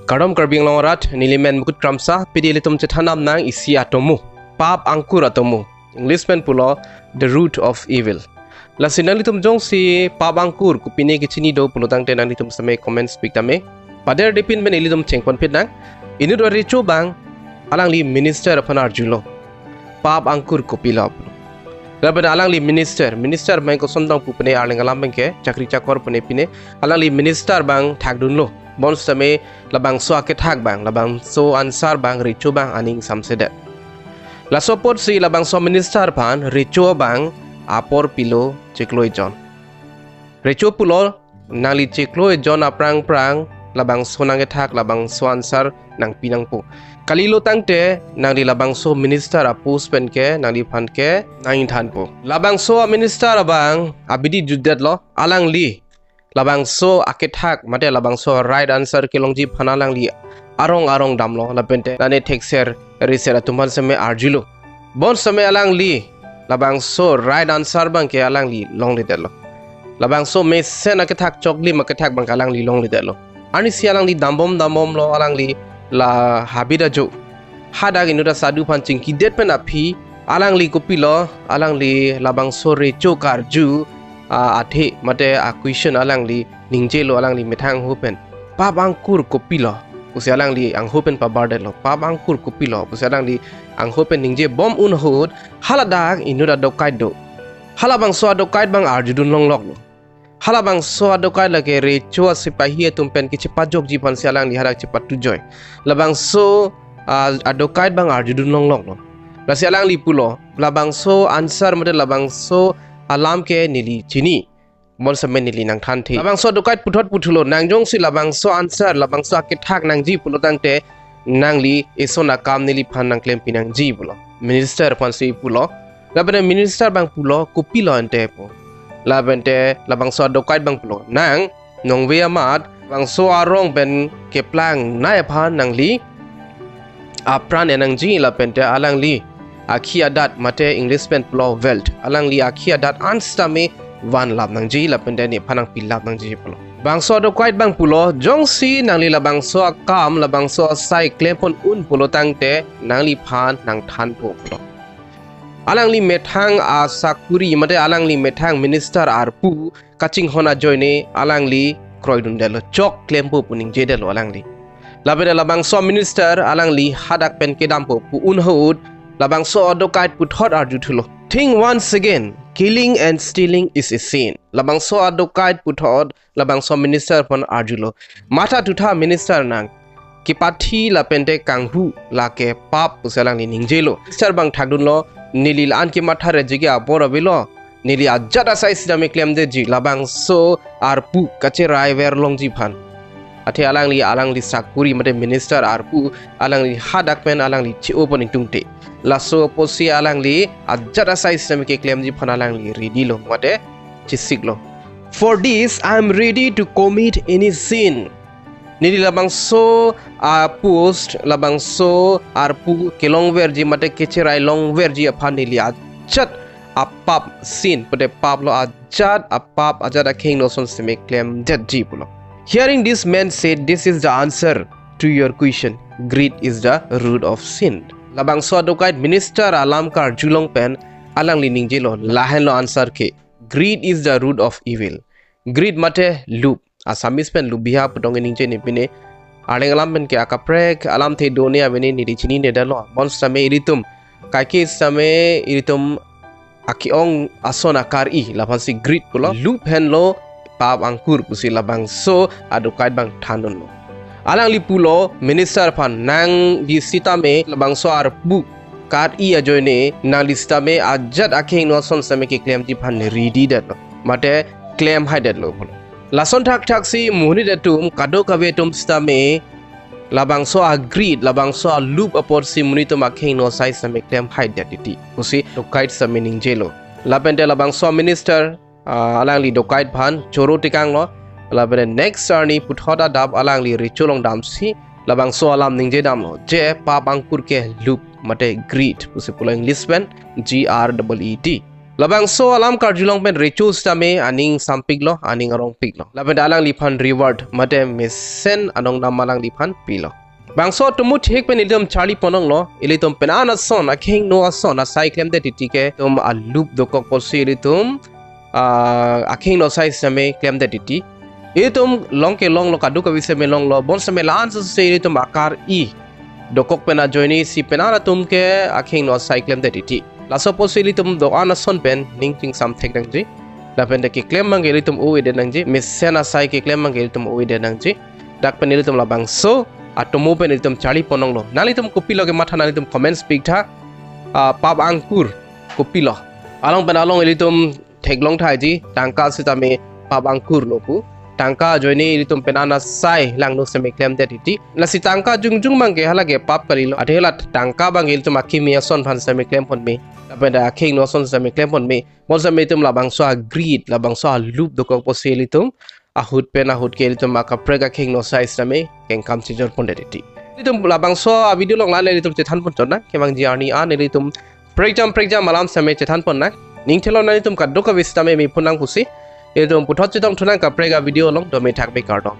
Karom Karbi Longarat, Nilimen Mukut Kramsa, Pidilitum Chetanam Nang isi Atomo, Pap Angkur Atomo, Englishman Pulo, the root of evil. La sinalitum jong si Pap Angkur, Kupine Kichini do Pulutang Tenanitum Same comments Pictame, Pader Dipin Benilitum Chenkon Pitnang, Inudo Recho Bang, Alangli Minister upon Arjulo, Pap Angkur Kopilo. Laban alangli minister bang ko sondang pupene alang alam bangke chakri chakor pune pine alangli minister bang thagdunlo bon same labang so ake thag bang labang so ansar bang Recho bang aning samsede la support si labang so minister pan Recho bang apor pilo chekloi jon Recho pulo nali chekloi jon aprang prang labang so nang thak labang so ansar nang pinang pu kalilo tangte nang di labang so minister apu spen ke nang di phan ke nang than po labang so minister abang abidi judet lo alang li labang so akethak mate labang so right answer ke longji phanalang li arong dam lo lapente nane thekser reser tuman same arjulo bon same alang li labang so right answer bang ke alang li long li lo labang so me sen akethak chokli makethak bang alang li long li lo ani si alang li dambom lo alang li la habida jo hada ginuda sadu pancing kidet pen api alang li Kopilo alang li labang so Recho Karju athe mate acquisition alang li ningjelo alang li methang hopen Pap Angkur Kopilo usi alang li ang hopen pa bardelo Pap Angkur Kopilo usi alang li ang hopen ningje bom un hod haladak inuda dokai do halabang so dokai bang arjudun longlok lo halabang so adokai lage Recho sipahi tumpen kichi pajok jipan sialang li harak cepat tujoy labang so adokai bang arjudun longlok no la sialang li pulo labang so answer mode labang so alam ke nili chini mon samen nili nang than thi labang so adokai puthot puthulo nang jong si labang so answer labang so akithak nang ji pulo tangte nang li esona kam nili phan nang klem pinang ji pulo minister pan si pulo labane minister bang pulo Kopilo ante po labente labang so dokai bang pulo nang nongwe amat bang so arong ben keplang nai phan nang li apran enang ji lapente alang li akhia dat mate English pen pulo welt alang li akhia dat anstame van lap nang ji lapente ni phanang pilap nang ji pulo bang so dokai bang pulo jong si nang li labang so kam labang so sai klempon un pulo tangte nang li phan nang than po pulo alang li methang sakuri mate alang li methang minister arpu kaching hona joine alang li kroidun delo chok klempo puning jedelo alang li labeda labang so minister alang li hadak pen kedampo pu unhud labang so adokait puthot arjuthulo think once again killing and stealing is a sin labang so adokait puthot labang so minister pon arjulo mata tutha minister nang kipathi lapente kanghu lake pap pusalang li ningjelo minister bang thagdun lo nilil an ki mathare jiga borabilo nili ajada size dame claim de ji labang so arpu kache rai ver longji phan athe alang li sakuri mate minister arpu alang li hadak pen alang li chi opening tungte laso posi alang li ajada size dame ke claim ji phan alang li ready lo mate chisiglo for this I am ready to commit any sin nili labang so post labang so arpu kelong verji mate kecherai long verji aphan nili achat apap sin pade pap lo ajat apap ajada king no son seme claim that ji pulo hearing this man said this is the answer to your question greed is the root of sin labang so adokai minister alam kar julong pen alang li ningjelo lahen lo answer ke greed is the root of evil greed mate loop asamis pen lubia putong ningje ni pine aleng alam pen ke akaprek alam the donia beni ni chini ne dalo bon same iritum kake same iritum akiong asona kari lapansi greed pulo loop hen lo Pap Angkur pusi labang so adokai bang thanon lo alang li pulo minister pan nang di sitame labang so arpu kar I ajoine nang di sitame ajat aking no son same ke claim di pan ready dat lo mate claim hide lo pulo lason thak si muhni datum kado kabe tum stame labang so agreed labang so loop apor si munito making no size same claim hide dati usi dokait same ningjelo lapente labang so minister alang li dokait phan choro tikang lo labene next arni puthoda dab alang li Recho long dam si labang so alam ningje dam lo je Pap Angkur ke loop mate greed usi pulo English pen GREED labang so alam Karju long pen Recho stame aning sampik lo aning arong pik lo laben dalang lipan reward mate mesen anong namalang lipan pilo bangso tumu thik pen ilum Charlie ponong lo ilitum penana son aking no son asai klem de titike tum alup dokok posi ilitum aking no sai same klem de titi ilitum long ke long lo kadu kawi same long lo bon same lan se ilitum akar I dokok pena joini si penana tum ke aking no sai klem de titi laso posi ilitum do ana son pen ning ting sam thek dang ji lapen de ki klem mang ilitum o ide nang ji mesen asai ke klem mang ilitum o ide nang ji dak pen ilitum labang so Atomo pen ilitum Charlie ponong lo nalitum Kopilo ke matha nalitum comments speak tha pap Angkur Kopilo along pen along ilitum theklong thai ji tangka sitame pap Angkur lo pu tangka joini ilitum penana sai lang no seme klem de titi lasi tangka jungjung mangke halage pap kalilo adhela tangka bang ilitum akimia son phan seme klem pon me tapenda aking no son seme klem pon me mon seme tum labang so greed labang so loop dokok posilitum ahut pen ahut ke ilitum maka prega king no size name keng kam sijor pon de titi ilitum labang so video long la ilitum chethan pon chona kemang jiani an ilitum prejam malam same chethan pon na ning thelo na ilitum kaddo ka vistame mi punang pusi ilitum puthot chitong thunan ka prega video long do me thakbe kardo